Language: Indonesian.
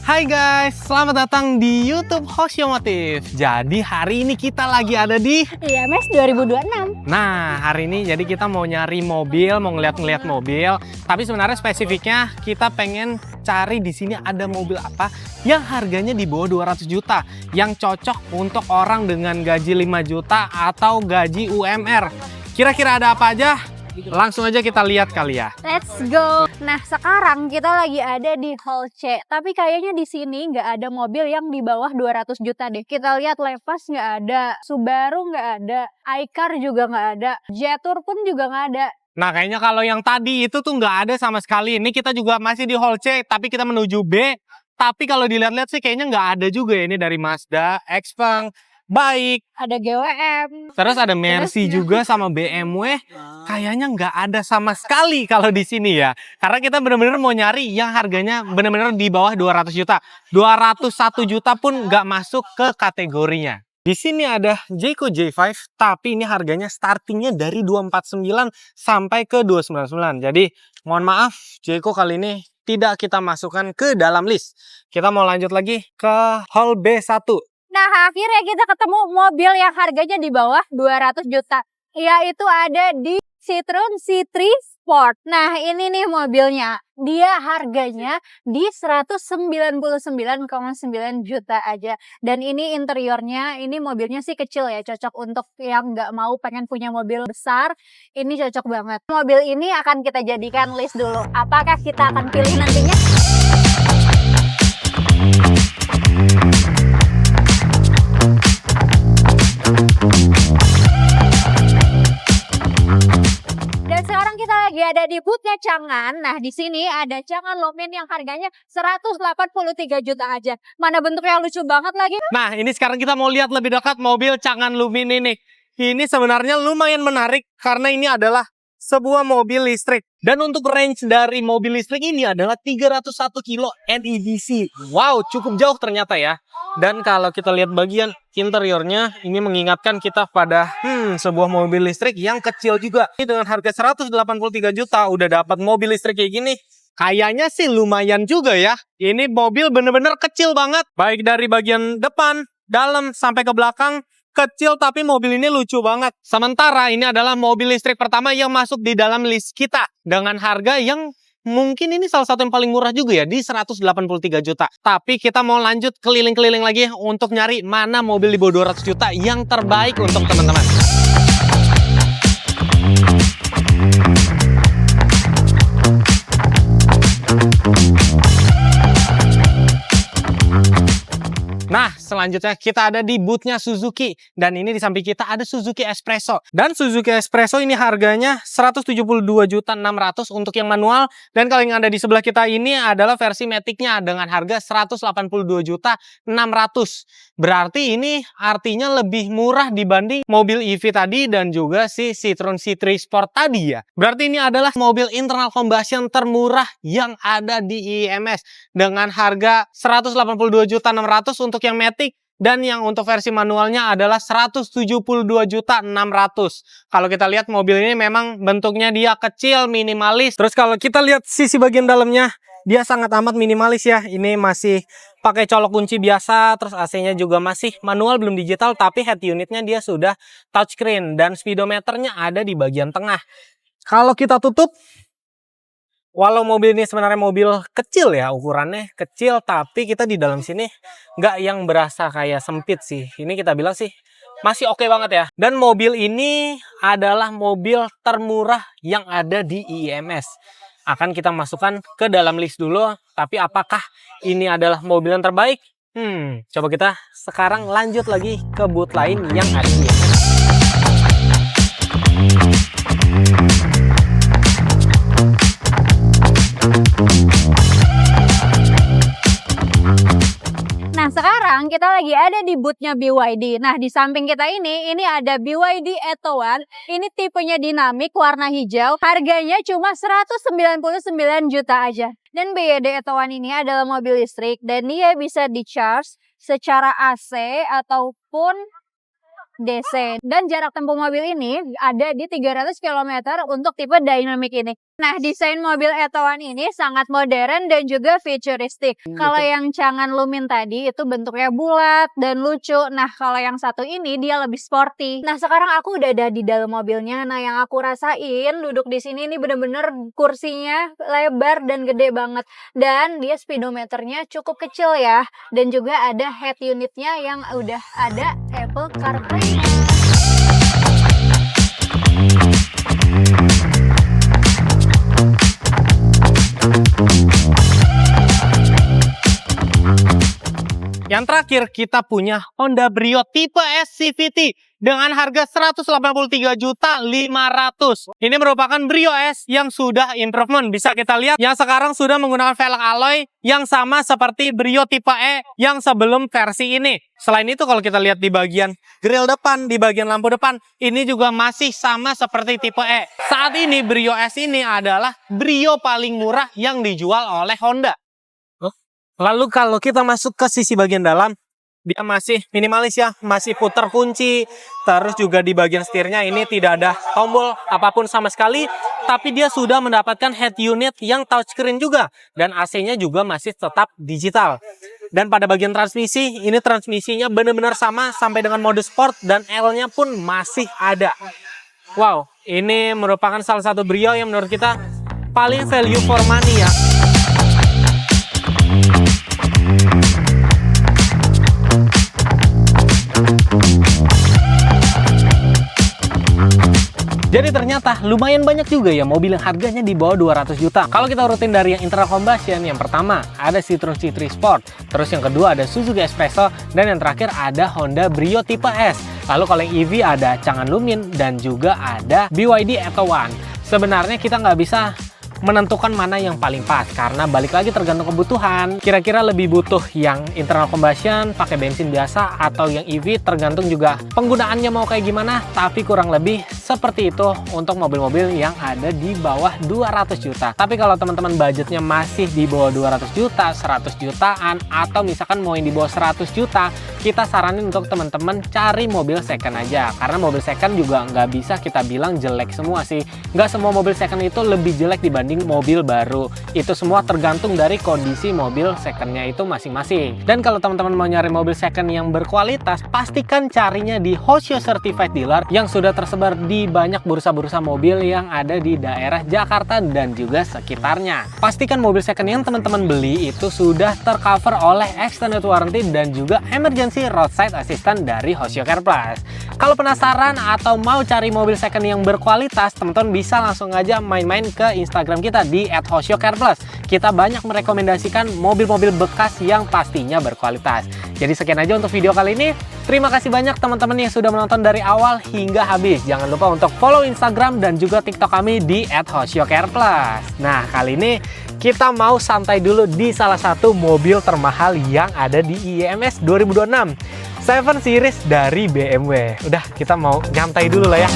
Hai guys, selamat datang di YouTube Hoshiomotif. Jadi hari ini kita lagi ada di IMS 2026. Nah, hari ini jadi kita mau nyari mobil, mau ngeliat-ngeliat mobil. Tapi sebenarnya spesifiknya kita pengen cari di sini ada mobil apa yang harganya di bawah 200 juta, yang cocok untuk orang dengan gaji 5 juta atau gaji UMR. Kira-kira ada apa aja? Langsung aja kita lihat kali ya. Let's go. Nah, sekarang kita lagi ada di Hall C. Tapi kayaknya di sini nggak ada mobil yang di bawah 200 juta deh. Kita lihat Levas nggak ada, Subaru nggak ada, iCar juga nggak ada, Jetour pun juga nggak ada. Nah, kayaknya kalau yang tadi itu tuh nggak ada sama sekali. Ini kita juga masih di Hall C, tapi kita menuju B. Tapi kalau dilihat-lihat sih kayaknya nggak ada juga ya. Ini dari Mazda, Xpeng, baik. Ada GWM. Terus ada Mercy juga sama BMW. Kayaknya nggak ada sama sekali kalau di sini ya. Karena kita benar-benar mau nyari yang harganya benar-benar di bawah 200 juta. 201 juta pun nggak masuk ke kategorinya. Di sini ada Jayco J5, tapi ini harganya startingnya dari 249 sampai ke 299. Jadi mohon maaf, Jayco kali ini tidak kita masukkan ke dalam list. Kita mau lanjut lagi ke Hall B1. Nah, akhirnya kita ketemu mobil yang harganya di bawah 200 juta. Yaitu ada di Citroen C3 Sport. Nah, ini nih mobilnya. Dia harganya di 199,9 juta aja. Dan ini interiornya, ini mobilnya sih kecil ya. Cocok untuk yang nggak mau pengen punya mobil besar. Ini cocok banget. Mobil ini akan kita jadikan list dulu. Apakah kita akan pilih nantinya? Dan sekarang kita lagi ada di bootnya Changan. Nah, di sini ada Changan Lumin yang harganya 183 juta aja. Mana bentuknya lucu banget lagi. Nah, ini sekarang kita mau lihat lebih dekat mobil Changan Lumin ini. Ini sebenarnya lumayan menarik karena ini adalah sebuah mobil listrik. Dan untuk range dari mobil listrik ini adalah 301 kilo NEDC. Wow, cukup jauh ternyata ya. Dan kalau kita lihat bagian interiornya, ini mengingatkan kita pada sebuah mobil listrik yang kecil juga. Ini dengan harga 183 juta udah dapat mobil listrik kayak gini. Kayaknya sih lumayan juga ya. Ini mobil bener-bener kecil banget. Baik dari bagian depan, dalam, sampai ke belakang. Kecil tapi mobil ini lucu banget. Sementara ini adalah mobil listrik pertama yang masuk di dalam list kita. Dengan harga yang mungkin ini salah satu yang paling murah juga ya, di 183 juta. Tapi kita mau lanjut keliling-keliling lagi untuk nyari mana mobil di bawah 200 juta yang terbaik untuk teman-teman. Nah, selanjutnya kita ada di bootnya Suzuki. Dan ini di samping kita ada Suzuki Espresso. Dan Suzuki Espresso ini harganya 172.600.000 untuk yang manual. Dan kalau yang ada di sebelah kita ini adalah versi Matic-nya dengan harga 182.600.000. Berarti ini artinya lebih murah dibanding mobil EV tadi dan juga si Citroen C3 Sport tadi ya. Berarti ini adalah mobil internal combustion termurah yang ada di IMS. Dengan harga 182.600.000 untuk yang Matic, dan yang untuk versi manualnya adalah 172.600.000. Kalau kita lihat mobil ini memang bentuknya dia kecil, minimalis. Terus kalau kita lihat sisi bagian dalamnya, dia sangat amat minimalis ya. Ini masih pakai colok kunci biasa, terus AC-nya juga masih manual, belum digital, tapi head unitnya dia sudah touchscreen dan speedometernya ada di bagian tengah. Kalau kita tutup, walau mobil ini sebenarnya mobil kecil ya, ukurannya kecil, tapi kita di dalam sini nggak yang berasa kayak sempit sih. Ini kita bilang sih masih oke banget ya. Dan mobil ini adalah mobil termurah yang ada di IMS. Akan kita masukkan ke dalam list dulu, tapi apakah ini adalah mobil yang terbaik? Coba kita sekarang lanjut lagi ke booth lain yang ada di IMS. Nah, sekarang kita lagi ada di bootnya BYD. Nah, di samping kita ini ada BYD Atto 1. Ini tipenya dinamik, warna hijau. Harganya cuma 199 juta aja. Dan BYD Atto 1 ini adalah mobil listrik dan dia bisa di-charge secara AC ataupun DC. Dan jarak tempuh mobil ini ada di 300 km untuk tipe dynamic ini. Nah, desain mobil Etowan ini sangat modern dan juga futuristik. Kalau yang Changan Lumin tadi itu bentuknya bulat dan lucu. Nah, kalau yang satu ini dia lebih sporty. Nah, sekarang aku udah ada di dalam mobilnya. Nah, yang aku rasain duduk di sini ini bener-bener kursinya lebar dan gede banget. Dan dia speedometernya cukup kecil ya. Dan juga ada head unitnya yang udah ada Apple CarPlay. Yang terakhir kita punya Honda Brio tipe S CVT dengan harga 183.500.000. Ini merupakan Brio S yang sudah improvement. Bisa kita lihat yang sekarang sudah menggunakan velg alloy yang sama seperti Brio tipe E yang sebelum versi ini. Selain itu kalau kita lihat di bagian grill depan, di bagian lampu depan, ini juga masih sama seperti tipe E. Saat ini Brio S ini adalah Brio paling murah yang dijual oleh Honda. Lalu kalau kita masuk ke sisi bagian dalam, dia masih minimalis ya, masih putar kunci. Terus juga di bagian setirnya ini tidak ada tombol apapun sama sekali. Tapi dia sudah mendapatkan head unit yang touchscreen juga. Dan AC-nya juga masih tetap digital. Dan pada bagian transmisi, ini transmisinya benar-benar sama sampai dengan mode sport. Dan L-nya pun masih ada. Wow, ini merupakan salah satu Brio yang menurut kita paling value for money ya. Jadi ternyata lumayan banyak juga ya mobil yang harganya di bawah 200 juta. Kalau kita urutin dari yang internal combustion, yang pertama ada Citroen C3 Sport, terus yang kedua ada Suzuki Espresso, dan yang terakhir ada Honda Brio tipe S. Lalu kalau yang EV ada Changan Lumin dan juga ada BYD Etowan. Sebenarnya kita nggak bisa menentukan mana yang paling pas karena balik lagi tergantung kebutuhan. Kira-kira lebih butuh yang internal combustion pakai bensin biasa atau yang EV, tergantung juga penggunaannya mau kayak gimana. Tapi kurang lebih seperti itu untuk mobil-mobil yang ada di bawah 200 juta. Tapi kalau teman-teman budgetnya masih di bawah 200 juta, 100 jutaan, atau misalkan mau yang di bawah 100 juta, kita saranin untuk teman-teman cari mobil second aja. Karena mobil second juga nggak bisa kita bilang jelek semua sih. Nggak semua mobil second itu lebih jelek dibanding mobil baru. Itu semua tergantung dari kondisi mobil secondnya itu masing-masing. Dan kalau teman-teman mau nyari mobil second yang berkualitas, pastikan carinya di Hoshio Certified Dealer yang sudah tersebar di banyak bursa-bursa mobil yang ada di daerah Jakarta dan juga sekitarnya. Pastikan mobil second yang teman-teman beli itu sudah tercover oleh extended warranty dan juga emergency roadside assistant dari Hoshio Care Plus. Kalau penasaran atau mau cari mobil second yang berkualitas, teman-teman bisa langsung aja main-main ke Instagram kita di @HoshioCarePlus. Kita banyak merekomendasikan mobil-mobil bekas yang pastinya berkualitas. Jadi sekian aja untuk video kali ini. Terima kasih banyak teman-teman yang sudah menonton dari awal hingga habis. Jangan lupa untuk follow Instagram dan juga TikTok kami di @HoshioCarePlus. Nah, kali ini kita mau santai dulu di salah satu mobil termahal yang ada di IEMS 2026. 7 Series dari BMW. Udah, kita mau nyantai dulu lah ya.